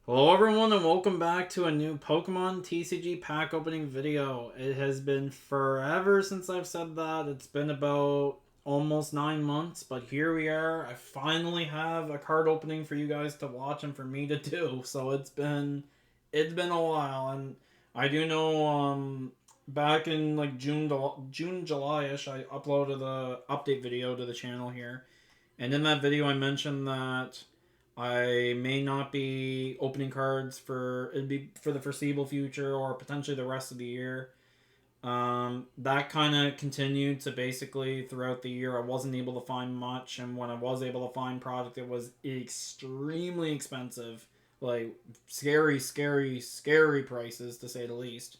Hello everyone and welcome back to a new Pokemon TCG pack opening video. It has been forever since I've said that. It's been about almost 9 months, but here we are. I finally have a card opening for you guys to watch and for me to do. So it's been a while, and I do know back in like June July-ish I uploaded the update video to the channel here. And in that video, I mentioned that I may not be opening cards it'd be for the foreseeable future or potentially the rest of the year. That kind of continued to basically throughout the year. I wasn't able to find much, and when I was able to find product, it was extremely expensive, like scary, scary, scary prices to say the least.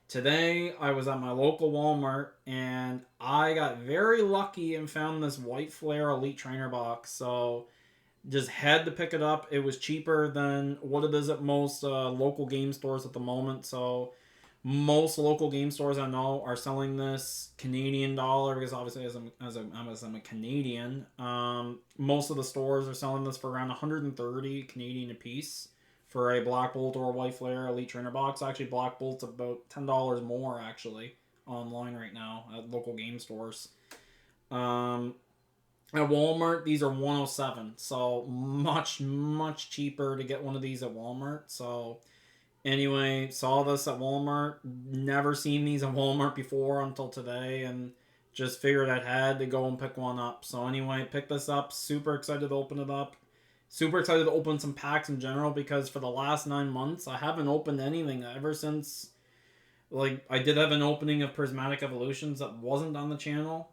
Today, I was at my local Walmart and I got very lucky and found this White Flare Elite Trainer box. So, just had to pick it up. It was cheaper than what it is at most local game stores at the moment. So, most local game stores I know are selling this Canadian dollar because obviously, as I'm a Canadian, most of the stores are selling this for around 130 Canadian a piece for a Black Bolt or a White Flare Elite Trainer box. Actually, Black Bolt's about $10 more actually online right now at local game stores. Um, at Walmart, these are 107, so much cheaper to get one of these at Walmart. So anyway, saw this at Walmart. Never seen these at Walmart before until today, and just figured I had to go and pick one up. So anyway, picked this up. Super excited to open it up. Super excited to open some packs in general because for the last 9 months I haven't opened anything ever since. Like I did have an opening of Prismatic Evolutions that wasn't on the channel.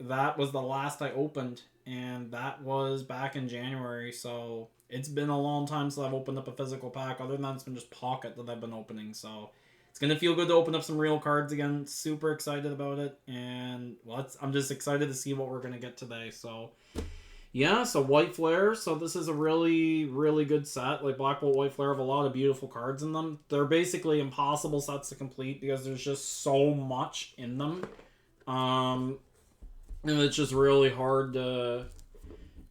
That was the last I opened, and that was back in January. So it's been a long time since I've opened up a physical pack. Other than that, it's been just Pocket that I've been opening. So it's gonna feel good to open up some real cards again. Super excited about it, and I'm just excited to see what we're gonna get today. So yeah, so White Flare. So this is a really, really good set. Like Black Bolt, White Flare have a lot of beautiful cards in them. They're basically impossible sets to complete because there's just so much in them. Um, and it's just really hard to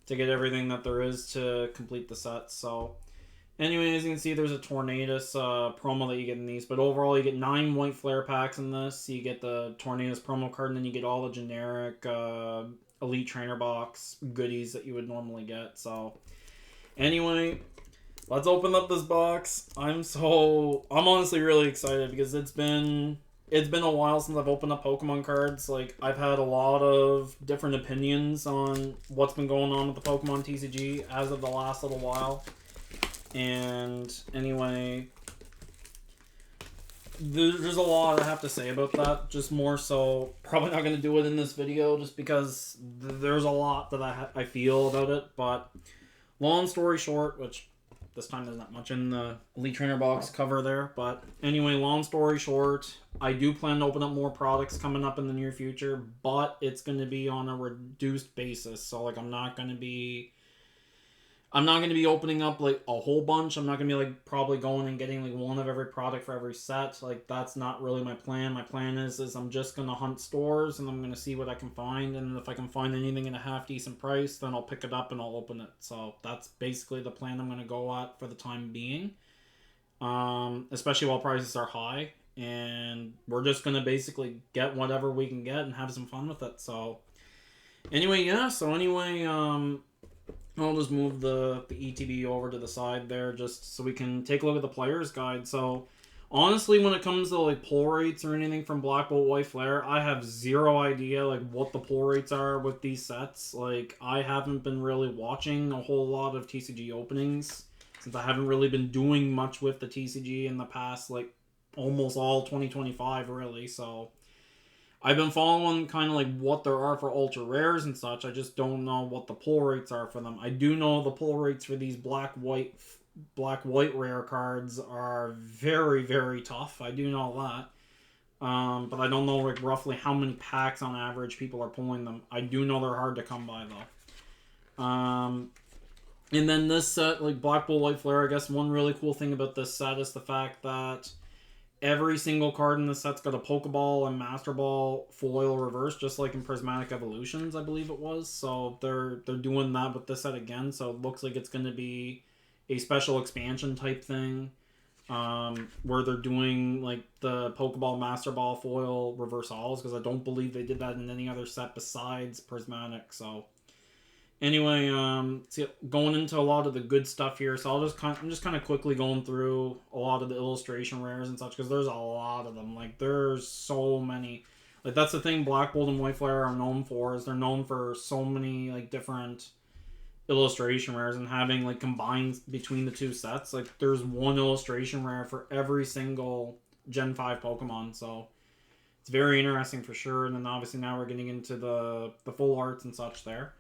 get everything that there is to complete the set. So anyway, as you can see, there's a Tornadus promo that you get in these. But overall, you get 9 White Flare packs in this. You get the Tornadus promo card, and then you get all the generic Elite Trainer box goodies that you would normally get. So anyway, let's open up this box. I'm honestly really excited because it's been a while since I've opened up Pokemon cards. Like I've had a lot of different opinions on what's been going on with the Pokemon TCG as of the last little while. And anyway, there's a lot I have to say about that. Just more so, probably not going to do it in this video just because there's a lot that I feel about it. But long story short, which this time there's not much in the Elite Trainer box cover there. But anyway, long story short, I do plan to open up more products coming up in the near future, but it's going to be on a reduced basis. So like I'm not going to be opening up like a whole bunch. I'm not going to be like probably going and getting like one of every product for every set. Like that's not really my plan. My plan is I'm just going to hunt stores and I'm going to see what I can find, and if I can find anything in a half decent price, then I'll pick it up and I'll open it. So that's basically the plan I'm going to go at for the time being. Especially while prices are high, and we're just going to basically get whatever we can get and have some fun with it. So anyway, yeah, I'll just move the ETB over to the side there just so we can take a look at the player's guide. So, honestly, when it comes to like pull rates or anything from Black Bolt, White Flare, I have zero idea like what the pull rates are with these sets. Like, I haven't been really watching a whole lot of TCG openings since I haven't really been doing much with the TCG in the past, like almost all 2025 really. So I've been following kind of like what there are for ultra rares and such. I just don't know what the pull rates are for them. I do know the pull rates for these black white rare cards are very, very tough. I do know that. But I don't know like roughly how many packs on average people are pulling them. I do know they're hard to come by though. And then this set, like Black Bull White Flare, I guess one really cool thing about this set is the fact that every single card in the set's got a Pokeball and Master Ball foil reverse, just like in Prismatic Evolutions, I believe it was. So they're doing that with this set again. So it looks like it's going to be a special expansion type thing, where they're doing like the Pokeball Master Ball foil reverse holos, because I don't believe they did that in any other set besides Prismatic. So anyway, see, going into a lot of the good stuff here. So I'm just kind of quickly going through a lot of the illustration rares and such, because there's a lot of them. Like, there's so many. Like, that's the thing Black Bolt and White Flare are known for, is they're known for so many like different illustration rares, and having like combined between the two sets, like there's one illustration rare for every single Gen 5 Pokemon. So it's very interesting for sure. And then obviously now we're getting into the full arts and such there.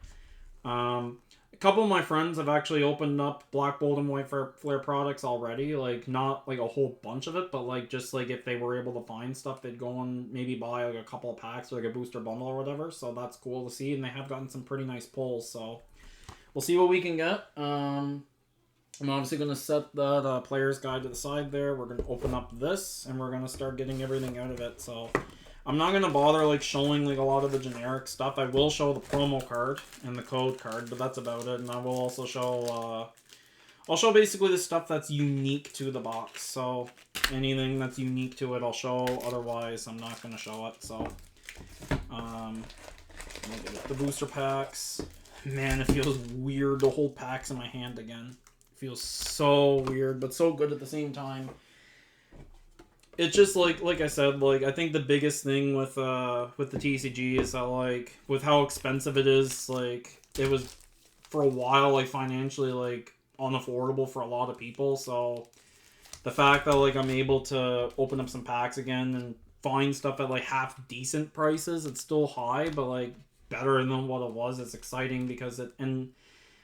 A couple of my friends have actually opened up Black Bolt and White Flare products already. Like, not like a whole bunch of it, but like just like if they were able to find stuff, they'd go and maybe buy like a couple of packs or like a booster bundle or whatever. So that's cool to see, and they have gotten some pretty nice pulls. So we'll see what we can get. I'm obviously going to set that player's guide to the side there. We're going to open up this, and we're going to start getting everything out of it. So I'm not going to bother like showing like a lot of the generic stuff. I will show the promo card and the code card, but that's about it. And I will also show, I'll show basically the stuff that's unique to the box. So anything that's unique to it, I'll show. Otherwise, I'm not going to show it. So, the booster packs. Man, it feels weird to hold packs in my hand again. It feels so weird, but so good at the same time. It's just like I said, like I think the biggest thing with the TCG is that like with how expensive it is, like it was for a while like financially like unaffordable for a lot of people. So the fact that like I'm able to open up some packs again and find stuff at like half decent prices, it's still high, but like better than what it was. It's exciting because and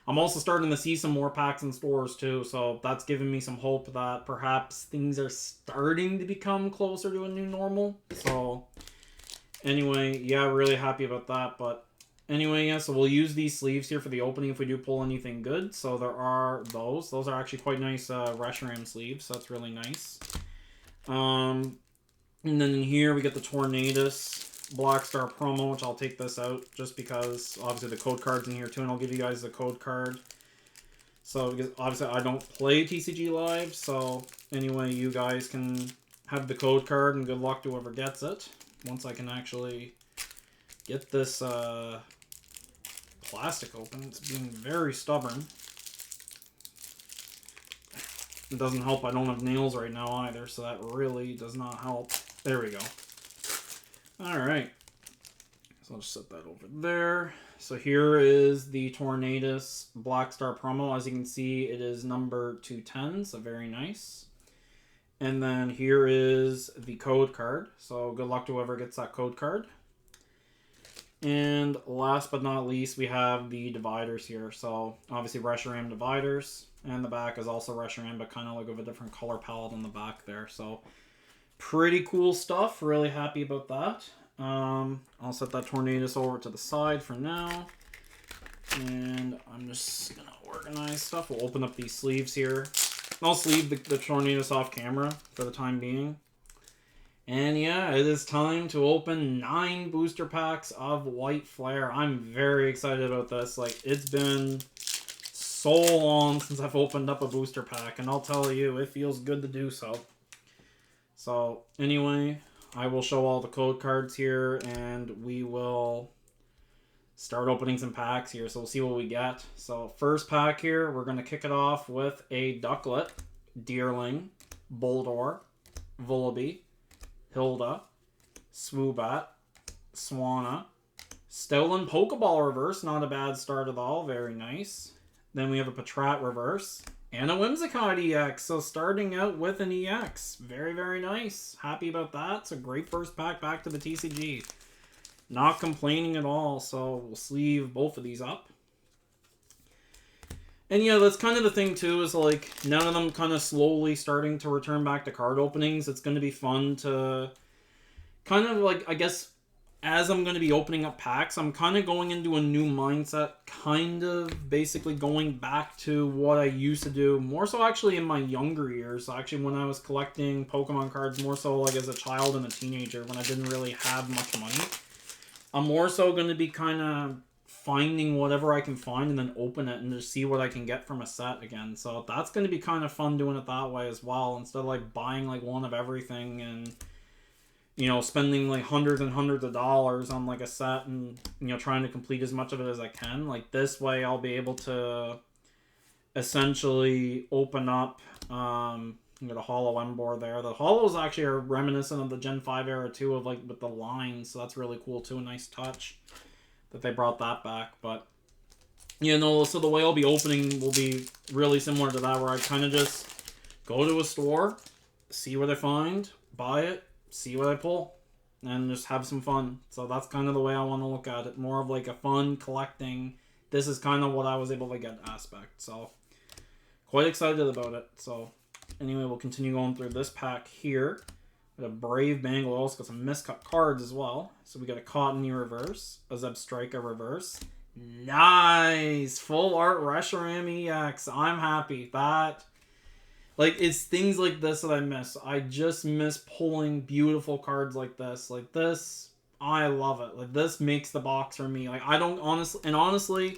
I'm also starting to see some more packs in stores too, so that's giving me some hope that perhaps things are starting to become closer to a new normal. So anyway, yeah, really happy about that. But anyway, yeah, so we'll use these sleeves here for the opening if we do pull anything good. So there are those are actually quite nice Reshiram sleeves, so that's really nice. And then in here we get the Tornadus Black Star promo, which I'll take this out just because obviously the code card's in here too, and I'll give you guys the code card. So because obviously I don't play TCG Live, so anyway, you guys can have the code card, and good luck to whoever gets it. Once I can actually get this plastic open, it's being very stubborn. It doesn't help I don't have nails right now either, so that really does not help. There we go. Alright, so I'll just set that over there. So here is the Tornadus Black Star promo. As you can see, it is number 210, so very nice. And then here is the code card. So good luck to whoever gets that code card. And last but not least, we have the dividers here. So obviously Reshiram dividers, and the back is also Reshiram, but kind of like with a different color palette on the back there. So pretty cool stuff. Really happy about that. I'll set that Tornadus over to the side for now. And I'm just going to organize stuff. We'll open up these sleeves here. I'll sleeve the Tornadus off camera for the time being. And yeah, it is time to open 9 booster packs of White Flare. I'm very excited about this. Like, it's been so long since I've opened up a booster pack, and I'll tell you, it feels good to do so. So anyway, I will show all the code cards here, and we will start opening some packs here. So we'll see what we get. So first pack here, we're going to kick it off with a Ducklet, Deerling, Boldore, Vullaby, Hilda, Swoobat, Swanna, Stolen Pokeball reverse, not a bad start at all, very nice. Then we have a Patrat reverse, and a Whimsicott EX, so starting out with an EX. Very, very nice. Happy about that. It's a great first pack back to the TCG. Not complaining at all, so we'll sleeve both of these up. And yeah, that's kind of the thing too, is like, now that I'm kind of slowly starting to return back to card openings, it's going to be fun to kind of like, I guess, as I'm going to be opening up packs, I'm kind of going into a new mindset, kind of basically going back to what I used to do, more so actually in my younger years, actually when I was collecting Pokemon cards, more so like as a child and a teenager, when I didn't really have much money. I'm more so going to be kind of finding whatever I can find and then open it and just see what I can get from a set again. So that's going to be kind of fun doing it that way as well, instead of like buying like one of everything and, you know, spending like hundreds and hundreds of dollars on like a set and, you know, trying to complete as much of it as I can. Like this way I'll be able to essentially open up, you got a hollow Emboar there. The hollows actually are reminiscent of the Gen 5 era too, of like with the lines, so that's really cool too. A nice touch that they brought that back. But you know, so the way I'll be opening will be really similar to that, where I kind of just go to a store, see what I find, buy it, see what I pull, and just have some fun. So that's kind of the way I want to look at it. More of like a fun collecting. This is kind of what I was able to get aspect. So quite excited about it. So anyway, we'll continue going through this pack here. We got a Brave Bangle. We also got some miscut cards as well. So we got a Cottony reverse, a Zebstrika reverse. Nice! Full art Reshiram EX. I'm happy. That, like, it's things like this that I miss. I just miss pulling beautiful cards like this. Like this, I love it. Like this makes the box for me. Like I don't honestly,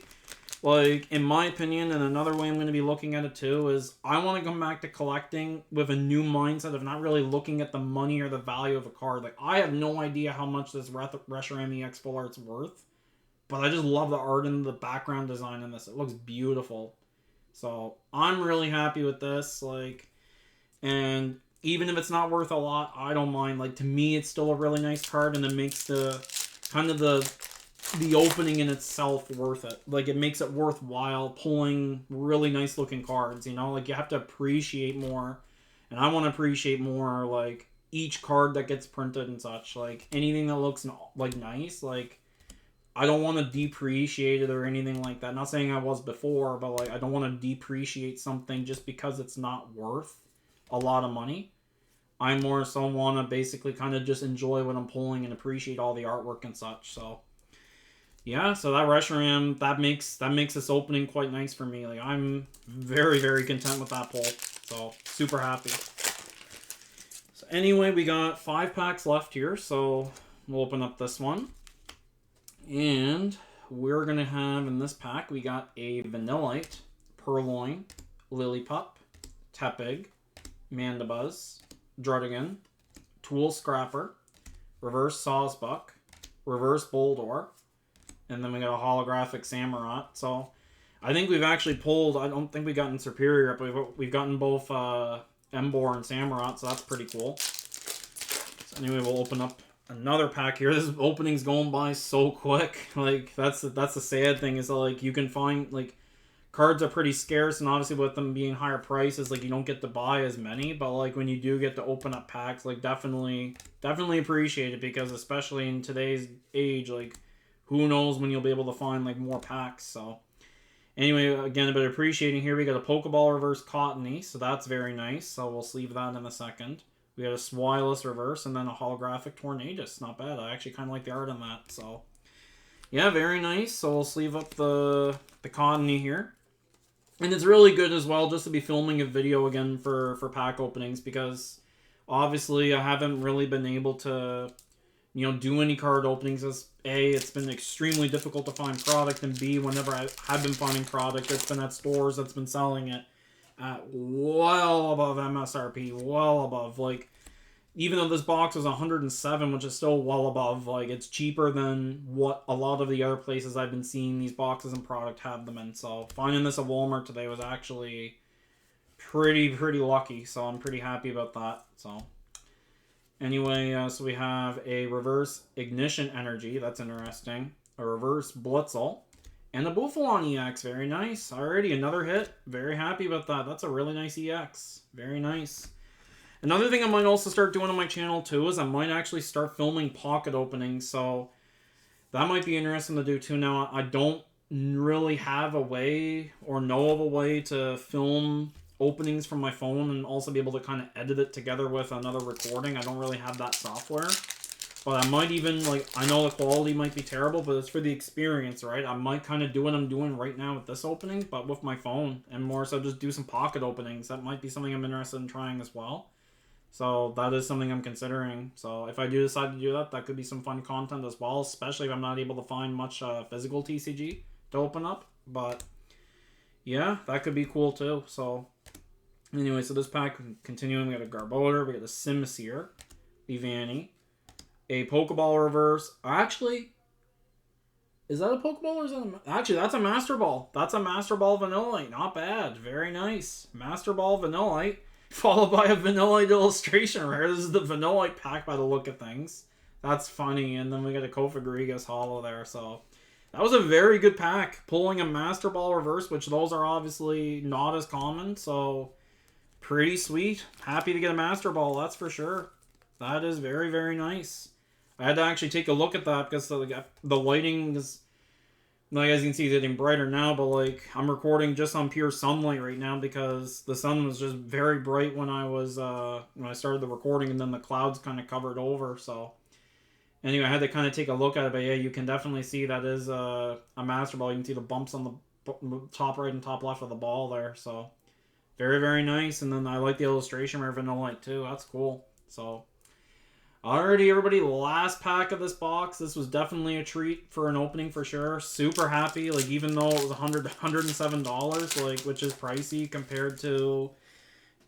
like, in my opinion, and another way I'm going to be looking at it too, is I want to come back to collecting with a new mindset of not really looking at the money or the value of a card. Like, I have no idea how much this Reshiram EX Full Art's worth, but I just love the art and the background design in this. It looks beautiful. So, I'm really happy with this. Like, and even if it's not worth a lot, I don't mind. Like, to me, it's still a really nice card, and it makes the kind of the opening in itself worth it. Like, it makes it worthwhile pulling really nice looking cards, you know? Like, you have to appreciate more, and I want to appreciate more, like, each card that gets printed and such. Like, anything that looks, like, nice, like, I don't want to depreciate it or anything like that. Not saying I was before, but, like, I don't want to depreciate something just because it's not worth a lot of money. I more so want to basically kind of just enjoy what I'm pulling and appreciate all the artwork and such, so yeah, so that Reshiram, that makes this opening quite nice for me. Like, I'm very, very content with that pull. So, super happy. So, anyway, we got 5 packs left here. So, we'll open up this one. And we're going to have, in this pack, we got a Vanillite, Purloin, Lillipup, Tepig, Mandibuzz, Druddigon, Tool Scrapper, Reverse Sawsbuck, Reverse Boldor, and then we got a holographic Samurott. So I think we've actually pulled, I don't think we've gotten Superior, but we've gotten both Emboar and Samurott, so that's pretty cool. So anyway, we'll open up another pack here. This opening's going by so quick. Like, that's the sad thing, is that, like, you can find, like, cards are pretty scarce, and obviously with them being higher prices, like, you don't get to buy as many, but, like, when you do get to open up packs, like, definitely appreciate it, because especially in today's age, like, who knows when you'll be able to find, like, more packs. So anyway, again, a bit of appreciating here. We got a Pokeball reverse Cottony, so that's very nice. So we'll sleeve that in a second. We got a Swilus reverse, and then a holographic Tornadus. Not bad. I actually kind of like the art on that. So yeah, very nice. So we'll sleeve up the Cottony here. And it's really good as well just to be filming a video again for pack openings, because obviously I haven't really been able to, you know, do any card openings, as A, it's been extremely difficult to find product, and B, whenever I have been finding product, it's been at stores that's been selling it at well above MSRP, well above. Like, even though this box was 107, which is still well above, like, it's cheaper than what a lot of the other places I've been seeing these boxes and product have them in. So finding this at Walmart today was actually pretty lucky, so I'm pretty happy about that. So anyway, so we have a reverse Ignition Energy. That's interesting. A reverse Blitzel. And a Buffalon EX. Very nice. Alrighty, another hit. Very happy about that. That's a really nice EX. Very nice. Another thing I might also start doing on my channel too is I might actually start filming pocket openings. So that might be interesting to do too. Now, I don't really have a way or know of a way to film openings from my phone and also be able to kind of edit it together with another recording. I don't really have that software, but I might even, like, I know the quality might be terrible, but it's for the experience, right? I might kind of do what I'm doing right now with this opening, but with my phone, and more so just do some pocket openings. That might be something I'm interested in trying as well. So that is something I'm considering. So if I do decide to do that, that could be some fun content as well, especially if I'm not able to find much physical TCG to open up. But yeah, that could be cool too. So anyway, so this pack, continuing, we got a Garbodor, we got a Simisear, the Vanny, a Pokeball reverse. Actually, is that a Pokeball or is that actually, that's a Master Ball. That's a Master Ball Vanillite. Not bad. Very nice. Master Ball Vanillite, followed by a Vanillite illustration rare. This is the Vanillite pack by the look of things. That's funny. And then we got a Kofagrigas holo there. So that was a very good pack. Pulling a Master Ball reverse, which those are obviously not as common. So pretty sweet. Happy to get a Master Ball, that's for sure. That is very, very nice. I had to actually take a look at that because the lighting is, like, as you can see, it's getting brighter now, but like I'm recording just on pure sunlight right now because the sun was just very bright when I was when I started the recording, and then the clouds kind of covered over. So anyway, I had to kind of take a look at it, but yeah, you can definitely see that is a Master Ball. You can see the bumps on the top right and top left of the ball there. So very, very nice. And then I like the illustration rare Vanillite too. That's cool. So alrighty, everybody, last pack of this box. This was definitely a treat for an opening for sure. Super happy, like, even though it was $107, like, which is pricey compared to,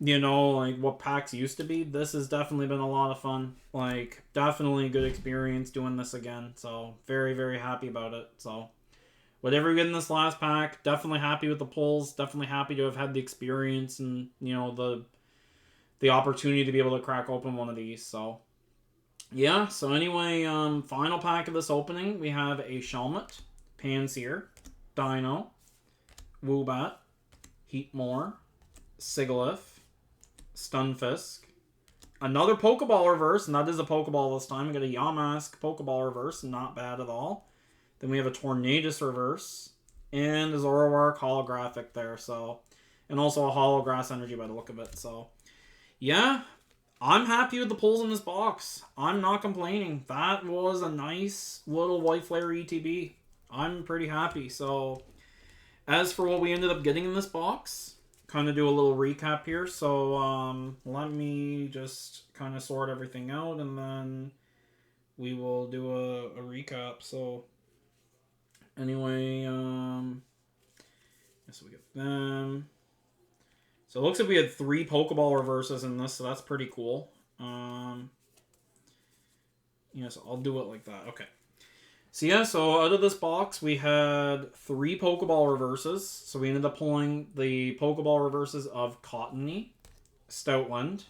you know, like, what packs used to be. This has definitely been a lot of fun. Like, definitely a good experience doing this again. So, very, very happy about it. So, whatever you get in this last pack, definitely happy with the pulls. Definitely happy to have had the experience and, you know, the opportunity to be able to crack open one of these. So yeah, so anyway, final pack of this opening, we have a Shelmet, Pansear, Dino, Woobat, Heatmore, Sigilyph, Stunfisk, another Pokeball reverse, and that is a Pokeball this time. We got a Yamask Pokeball reverse, not bad at all. Then we have a Tornadus reverse, and a Zoroark holographic there, so, and also a Holograss Energy by the look of it, so yeah. I'm happy with the pulls in this box. I'm not complaining. That was a nice little White Flare ETB. I'm pretty happy. So, as for what we ended up getting in this box, kind of do a little recap here. So, let me just kind of sort everything out, and then we will do a recap. So, anyway, so we get them. So it looks like we had 3 Pokeball reverses in this, so that's pretty cool. Yeah, so I'll do it like that. Okay. So yeah, so out of this box, we had 3 Pokeball reverses. So we ended up pulling the Pokeball reverses of Cottony, Stoutland,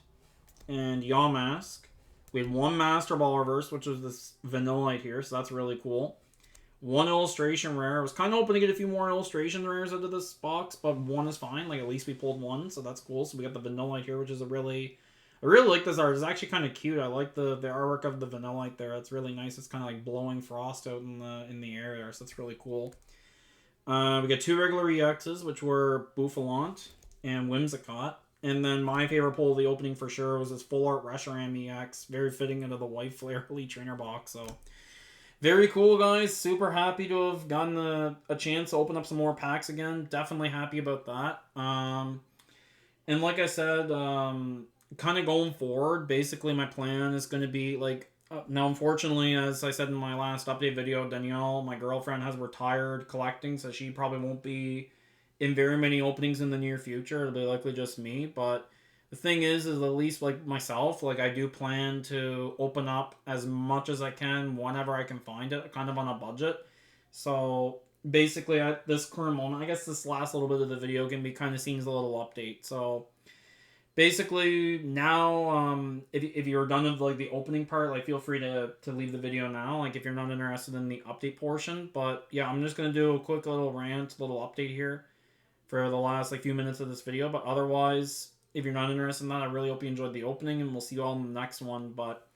and Yamask. We had 1 Master Ball reverse, which was this Vanillite here, so that's really cool. 1 illustration rare. I was kind of hoping to get a few more illustration rares out of this box, but 1 is fine. Like, at least we pulled 1, so that's cool. So we got the Vanillite here, which is I really like this art. It's actually kind of cute. I like the artwork of the Vanillite there. It's really nice. It's kind of like blowing frost out in the air there, so that's really cool. We got 2 regular EXs, which were Bouffalant and Whimsicott. And then my favorite pull of the opening for sure was this Full Art Reshiram EX. Very fitting into the White Flare Elite Trainer box, so very cool, guys. Super happy to have gotten a chance to open up some more packs again. Definitely happy about that. And like I said, kind of going forward, basically my plan is going to be like, now unfortunately, as I said in my last update video, Danielle, my girlfriend, has retired collecting, so she probably won't be in very many openings in the near future. It'll be likely just me, but the thing is at least like myself, like I do plan to open up as much as I can whenever I can find it, kind of on a budget. So basically at this current moment, I guess this last little bit of the video can be kind of seen as a little update. So basically now, if you're done with like the opening part, like feel free to leave the video now, like if you're not interested in the update portion. But yeah, I'm just going to do a quick little rant, little update here for the last like few minutes of this video. But otherwise, if you're not interested in that, I really hope you enjoyed the opening, and we'll see you all in the next one. But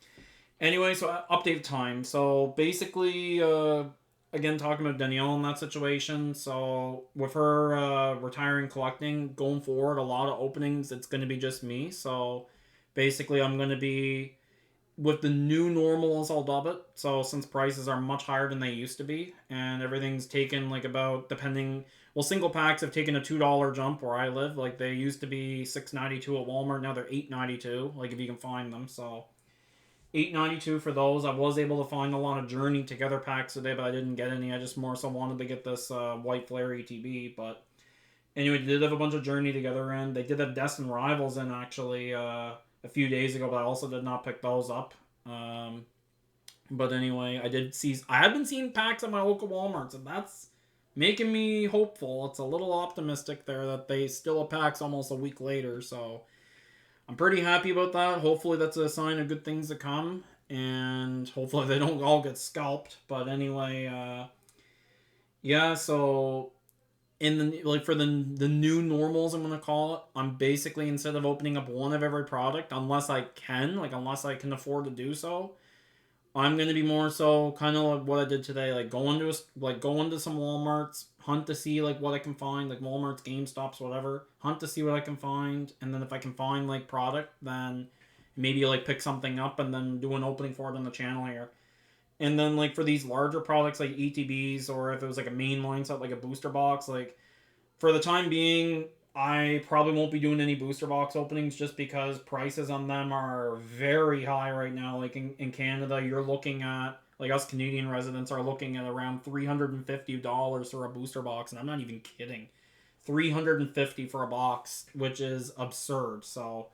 anyway, so update time. So basically, again, talking about Danielle in that situation. So with her retiring collecting, going forward, a lot of openings, it's going to be just me. So basically, I'm going to be with the new normal, as I'll dub it. So since prices are much higher than they used to be, and everything's taken like about depending. Well, single packs have taken a $2 jump where I live. Like they used to be $6.92 at Walmart. Now they're $8.92. Like if you can find them. So $8.92 for those. I was able to find a lot of Journey Together packs today, but I didn't get any. I just more so wanted to get this White Flare ETB. But anyway, they did have a bunch of Journey Together in. They did have Destined Rivals in actually a few days ago, but I also did not pick those up. Um, but anyway, I have been seeing packs at my local Walmarts, and that's making me hopeful. It's a little optimistic there that they still have packs almost a week later, so I'm pretty happy about that. Hopefully, that's a sign of good things to come, and hopefully they don't all get scalped. But anyway, yeah. So in the like for the new normals, I'm gonna call it. I'm basically, instead of opening up one of every product, unless I can afford to do so, I'm gonna be more so kind of like what I did today, like go into some WalMarts, hunt to see like what I can find, like Walmart's, GameStops, whatever. Hunt to see what I can find, and then if I can find like product, then maybe like pick something up and then do an opening for it on the channel here. And then like for these larger products like ETBs, or if it was like a mainline set like a booster box, like for the time being, I probably won't be doing any booster box openings just because prices on them are very high right now. Like in Canada, you're looking at, like us Canadian residents are looking at around $350 for a booster box, and I'm not even kidding. $350 for a box, which is absurd. So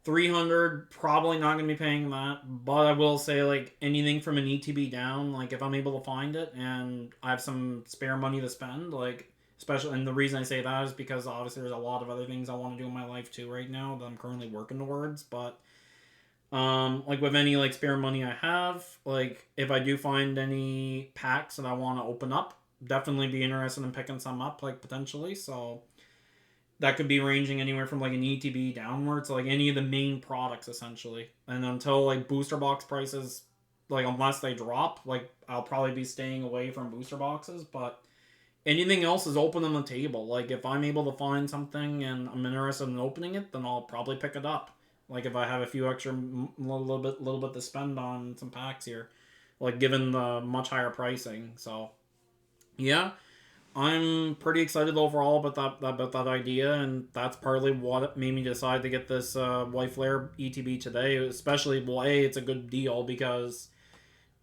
300, probably not going to be paying that, but I will say like anything from an ETB down, like if I'm able to find it and I have some spare money to spend, like especially, and the reason I say that is because obviously there's a lot of other things I want to do in my life too right now that I'm currently working towards. But like with any like spare money I have, like if I do find any packs that I want to open up, definitely be interested in picking some up, like potentially. So that could be ranging anywhere from like an ETB downwards, like any of the main products essentially. And until like booster box prices, like unless they drop, like I'll probably be staying away from booster boxes. But anything else is open on the table. Like if I'm able to find something and I'm interested in opening it, then I'll probably pick it up. Like if I have a few extra little bit to spend on some packs here, like given the much higher pricing. So yeah, I'm pretty excited overall about that idea, and that's partly what made me decide to get this White Flare ETB today. Especially, well, it's a good deal because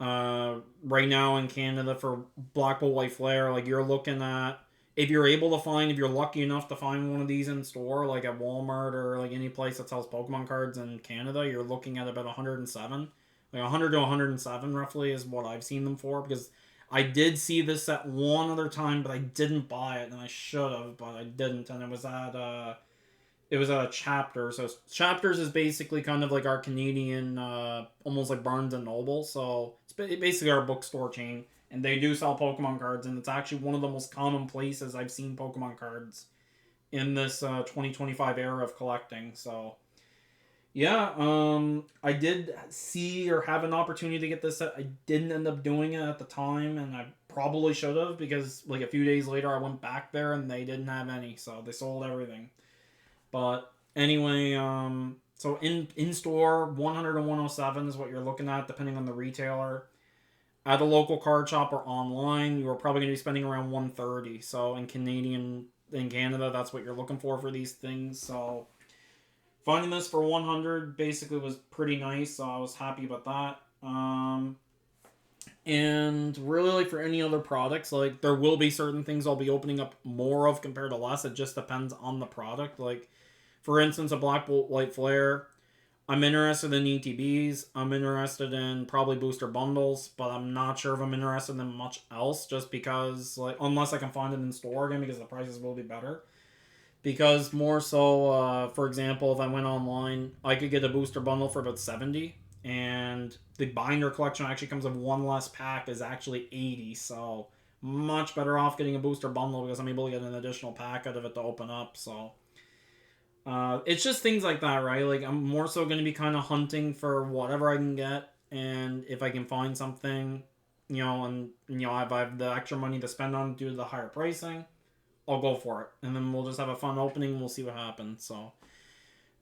right now in Canada for Black Bull White Flare, like you're looking at, if you're able to find, if you're lucky enough to find one of these in store, like at Walmart or like any place that sells Pokemon cards in Canada, you're looking at about 107, like 100 to 107 roughly is what I've seen them for. Because I did see this at one other time, but I didn't buy it, and I should have, but I didn't, and it was at a chapter. So chapters is basically kind of like our Canadian, almost like Barnes and Noble. So it's basically our bookstore chain, and they do sell Pokemon cards, and it's actually one of the most common places I've seen Pokemon cards in this 2025 era of collecting. So yeah, I did see or have an opportunity to get this set. I didn't end up doing it at the time, and I probably should have, because like a few days later I went back there and they didn't have any, so they sold everything. But anyway, so in store, 100 to 107 is what you're looking at, depending on the retailer. At a local card shop or online, you are probably going to be spending around 130. So in Canada, that's what you're looking for these things. So finding this for 100 basically was pretty nice. So I was happy about that. And really, like for any other products, like there will be certain things I'll be opening up more of compared to less. It just depends on the product. Like for instance, a Black Bolt White Flare, I'm interested in ETBs. I'm interested in probably booster bundles, but I'm not sure if I'm interested in much else, just because, like, unless I can find it in store again, because the prices will be better. Because more so, for example, if I went online, I could get a booster bundle for about 70, and the binder collection actually comes with one less pack, is actually 80. So much better off getting a booster bundle because I'm able to get an additional pack out of it to open up. So it's just things like that, right? Like I'm more so going to be kind of hunting for whatever I can get, and if I can find something, and if I have the extra money to spend on due to the higher pricing, I'll go for it, and then we'll just have a fun opening. And we'll see what happens. So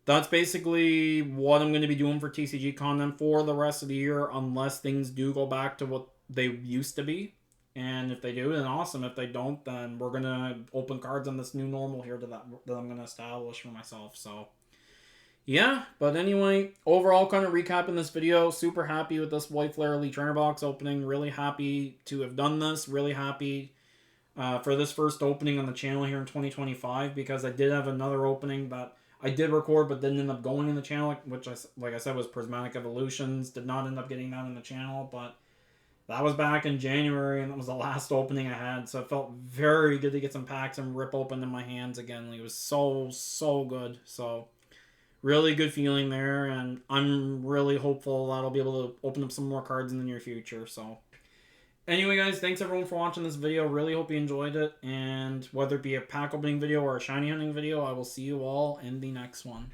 that's basically what I'm going to be doing for TCG content for the rest of the year, unless things do go back to what they used to be. And if they do, then awesome. If they don't, then we're going to open cards on this new normal here that I'm going to establish for myself. So, yeah. But anyway, overall, kind of recapping this video, super happy with this White Flare Elite Trainer Box opening. Really happy to have done this. Really happy for this first opening on the channel here in 2025, because I did have another opening that I did record but didn't end up going in the channel, which, like I said, was Prismatic Evolutions. Did not end up getting that in the channel, but that was back in January, and that was the last opening I had, so it felt very good to get some packs and rip open in my hands again. Like, it was so good. So really good feeling there, and I'm really hopeful that I'll be able to open up some more cards in the near future. So anyway, guys, thanks everyone for watching this video. Really hope you enjoyed it, and whether it be a pack opening video or a shiny hunting video, I will see you all in the next one.